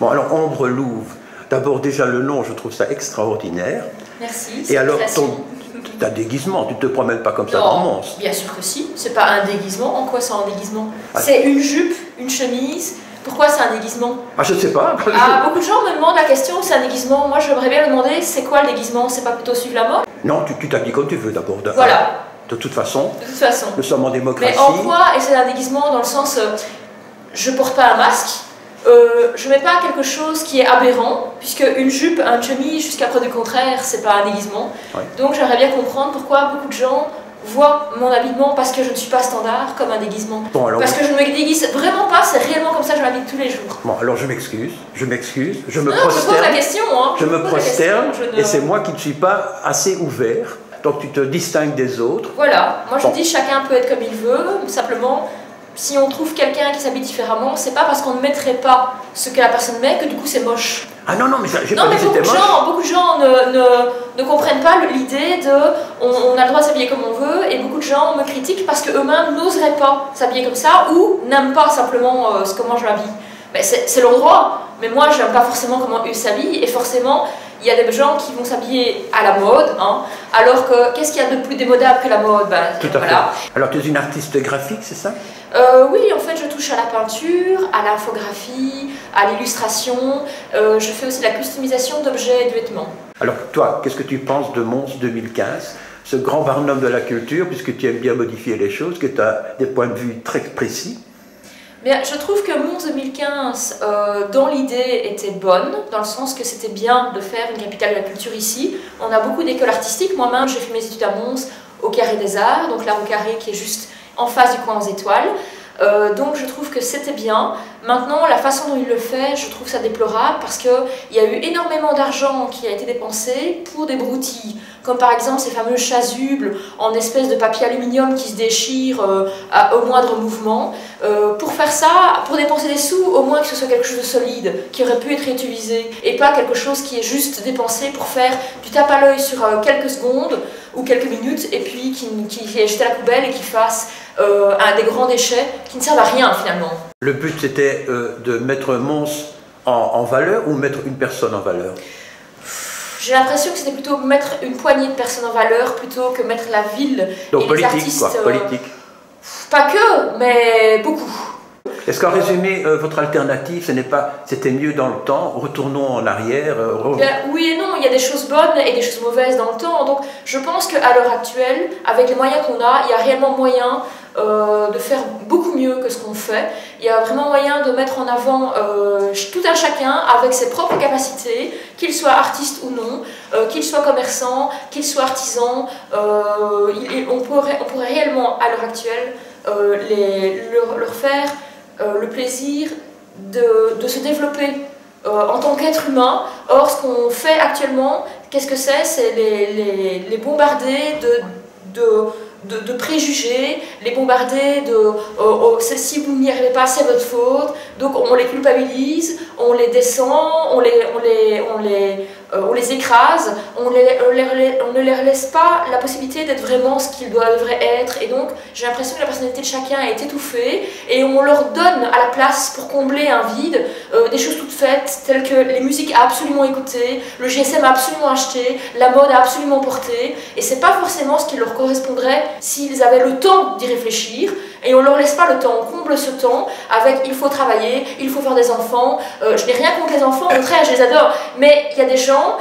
Bon, alors Ombre Louve, d'abord déjà le nom, je trouve ça extraordinaire. Merci. Et alors, ta déguisement, tu ne te promènes pas comme ça dans Mons? Bien sûr que si, c'est pas un déguisement. En quoi c'est un déguisement? C'est une jupe, une chemise. Pourquoi c'est un déguisement? Ah, je ne sais pas. Beaucoup de gens me demandent la question, c'est un déguisement. Moi, j'aimerais bien me demander, c'est quoi le déguisement? C'est pas plutôt suivre la mode? Non, tu t'habilles comme tu veux d'abord. Voilà. De toute façon. De toute façon. Nous sommes en démocratie. Mais en quoi est-ce un déguisement dans le sens, je porte pas un masque, je mets pas quelque chose qui est aberrant, puisque une jupe, un chemise, jusqu'à preuve du contraire, c'est pas un déguisement. Ouais. Donc j'aimerais bien comprendre pourquoi beaucoup de gens voient mon habillement, parce que je ne suis pas standard, comme un déguisement. Bon, alors, parce que je ne me déguise vraiment pas, c'est réellement comme ça que je m'habille tous les jours. Bon, alors je m'excuse, je me prosterne. Je pose la question, hein. Je me prosterne, et c'est moi qui ne suis pas assez ouvert. Donc tu te distingues des autres. Voilà, moi je dis chacun peut être comme il veut, simplement si on trouve quelqu'un qui s'habille différemment, c'est pas parce qu'on ne mettrait pas ce que la personne met que du coup c'est moche. Ah non, non, mais j'ai pas dit que c'était moche. Beaucoup de gens ne comprennent pas l'idée de on a le droit de s'habiller comme on veut, et beaucoup de gens me critiquent parce qu'eux-mêmes n'oseraient pas s'habiller comme ça ou n'aiment pas simplement comment je m'habille. C'est leur droit, mais moi je n'aime pas forcément comment eux s'habillent, et forcément il y a des gens qui vont s'habiller à la mode, hein, alors que qu'est-ce qu'il y a de plus démodable que la mode? Tout à fait. Alors tu es une artiste graphique, c'est ça? Oui, en fait je touche à la peinture, à l'infographie, à l'illustration, je fais aussi la customisation d'objets et de vêtements. Alors toi, qu'est-ce que tu penses de Mons 2015, ce grand barnum de la culture, puisque tu aimes bien modifier les choses, que tu as des points de vue très précis? Bien, je trouve que Mons 2015, dans l'idée, était bonne, dans le sens que c'était bien de faire une capitale de la culture ici. On a beaucoup d'écoles artistiques. Moi-même, j'ai fait mes études à Mons, au Carré des Arts, donc l'art au Carré qui est juste en face du coin aux étoiles. Donc je trouve que c'était bien. Maintenant, la façon dont il le fait, je trouve ça déplorable parce qu'il y a eu énormément d'argent qui a été dépensé pour des broutilles, comme par exemple ces fameux chasubles en espèce de papier aluminium qui se déchirent au moindre mouvement. Pour faire ça, pour dépenser des sous, au moins que ce soit quelque chose de solide, qui aurait pu être réutilisé, et pas quelque chose qui est juste dépensé pour faire du tape à l'œil sur quelques secondes ou quelques minutes, et puis qui est jeté à la poubelle et qui fasse des grands déchets qui ne servent à rien finalement. Le but c'était de mettre Mons en valeur ou mettre une personne en valeur? J'ai l'impression que c'était plutôt mettre une poignée de personnes en valeur plutôt que mettre la ville. Donc et politique, les artistes, quoi, politique. Pas que, mais beaucoup. Est-ce qu'en résumé, votre alternative, c'était mieux dans le temps, retournons en arrière? Oui et non, il y a des choses bonnes et des choses mauvaises dans le temps. Donc je pense qu'à l'heure actuelle, avec les moyens qu'on a, il y a réellement moyen de faire beaucoup mieux que ce qu'on fait. Il y a vraiment moyen de mettre en avant tout un chacun avec ses propres capacités, qu'il soit artiste ou non, qu'il soit commerçant, qu'il soit artisan. On pourrait réellement, à l'heure actuelle, leur faire le plaisir de se développer en tant qu'être humain. Or, ce qu'on fait actuellement, qu'est-ce que c'est? C'est les bombarder de préjugés, les bombarder si vous n'y arrivez pas, c'est votre faute. Donc on les culpabilise, on les descend, on les écrase, on ne leur laisse pas la possibilité d'être vraiment ce qu'ils devraient être. Et donc j'ai l'impression que la personnalité de chacun est étouffée et on leur donne à la place, pour combler un vide, des choses toutes faites telles que les musiques à absolument écouter, le GSM à absolument acheter, la mode à absolument porter, et c'est pas forcément ce qui leur correspondrait s'ils avaient le temps d'y réfléchir. Et on ne leur laisse pas le temps, on comble ce temps avec il faut travailler, il faut faire des enfants. Je n'ai rien contre les enfants, au contraire, je les adore. Mais il y a des gens,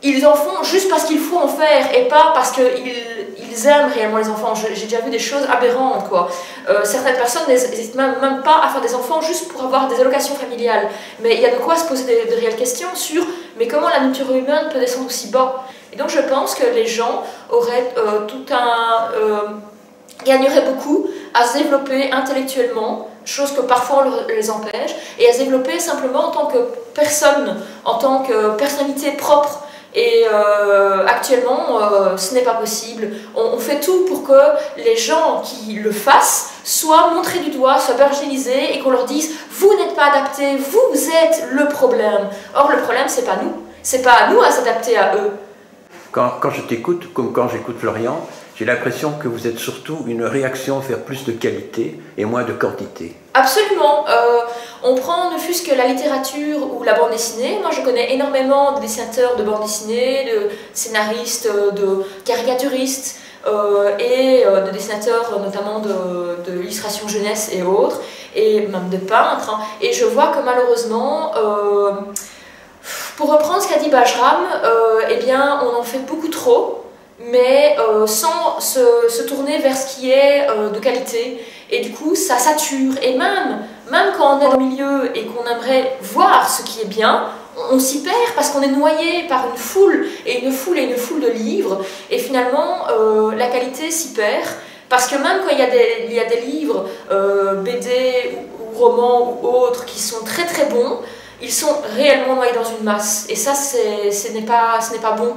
ils en font juste parce qu'il faut en faire et pas parce qu'ils aiment réellement les enfants. J'ai déjà vu des choses aberrantes, quoi. Certaines personnes n'hésitent même pas à faire des enfants juste pour avoir des allocations familiales. Mais il y a de quoi se poser de réelles questions sur mais comment la nature humaine peut descendre aussi bas. Et donc je pense que les gens auraient gagneraient beaucoup à se développer intellectuellement, chose que parfois on les empêche, et à se développer simplement en tant que personne, en tant que personnalité propre. Et actuellement, ce n'est pas possible. On fait tout pour que les gens qui le fassent soient montrés du doigt, soient marginalisés, et qu'on leur dise « vous n'êtes pas adaptés, vous êtes le problème ». Or, le problème, c'est pas nous. C'est pas à nous à s'adapter à eux. Quand je t'écoute, comme quand j'écoute Florian, J'ai l'impression que vous êtes surtout une réaction vers plus de qualité et moins de quantité. Absolument. On prend ne fût-ce que la littérature ou la bande dessinée. Moi, je connais énormément de dessinateurs de bande dessinée, de scénaristes, de caricaturistes et de dessinateurs notamment d'illustration jeunesse et autres, et même de peintres. Hein. Et je vois que malheureusement, pour reprendre ce qu'a dit Bajram, eh bien, on en fait beaucoup trop, mais sans se tourner vers ce qui est de qualité. Et du coup, ça sature. Et même quand on est dans le milieu et qu'on aimerait voir ce qui est bien, on s'y perd parce qu'on est noyé par une foule de livres. Et finalement, la qualité s'y perd. Parce que même quand il y a des livres, BD ou romans ou autres, qui sont très très bons, ils sont réellement noyés dans une masse. Et ça, ce n'est pas bon.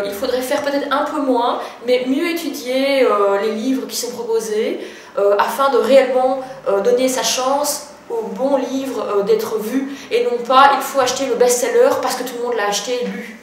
Il faudrait faire peut-être un peu moins, mais mieux étudier les livres qui sont proposés afin de réellement donner sa chance au bon livre d'être vu, et non pas il faut acheter le best-seller parce que tout le monde l'a acheté et lu.